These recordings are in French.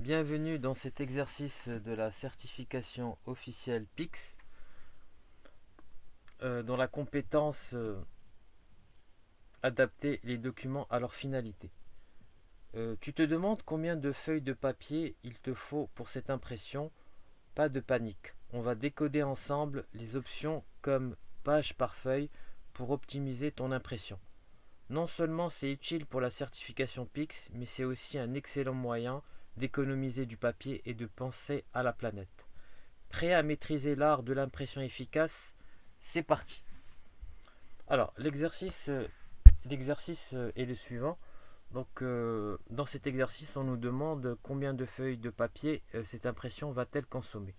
Bienvenue dans cet exercice de la certification officielle PIX, dont la compétence adapter les documents à leur finalité. Tu te demandes combien de feuilles de papier il te faut pour cette impression? Pas de panique, on va décoder ensemble les options comme page par feuille pour optimiser ton impression. Non seulement c'est utile pour la certification PIX, mais c'est aussi un excellent moyen d'économiser du papier et de penser à la planète. Prêt à maîtriser l'art de l'impression efficace? C'est parti. Alors, l'exercice est le suivant. Donc, dans cet exercice, on nous demande combien de feuilles de papier cette impression va-t-elle consommer.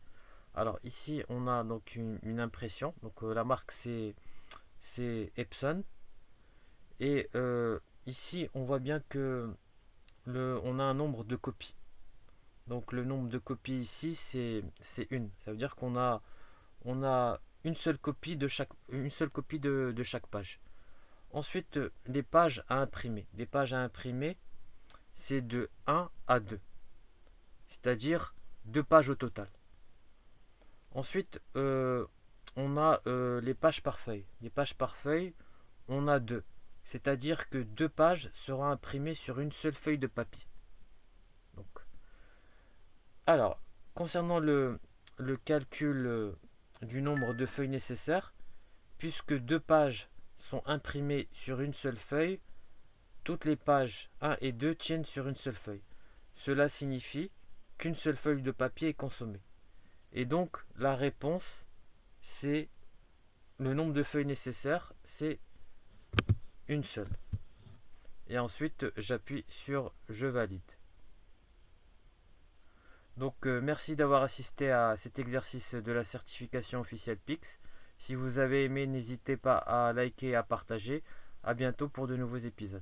Alors, ici, on a donc une impression. Donc, la marque, c'est Epson. Et ici, on voit bien que on a un nombre de copies. Donc, le nombre de copies ici, c'est une. Ça veut dire qu'on a une seule copie de chaque page. Ensuite, les pages à imprimer. Les pages à imprimer, c'est de 1 à 2, c'est-à-dire 2 pages au total. Ensuite, on a les pages par feuille. Les pages par feuille, on a 2, c'est-à-dire que 2 pages seront imprimées sur une seule feuille de papier. Donc, alors, concernant le calcul du nombre de feuilles nécessaires, puisque 2 pages sont imprimées sur une seule feuille, toutes les pages 1 et 2 tiennent sur une seule feuille. Cela signifie qu'une seule feuille de papier est consommée. Et donc, la réponse, c'est le nombre de feuilles nécessaires, c'est une seule. Et ensuite, j'appuie sur Je valide. Donc, merci d'avoir assisté à cet exercice de la certification officielle PIX. Si vous avez aimé, n'hésitez pas à liker et à partager. À bientôt pour de nouveaux épisodes.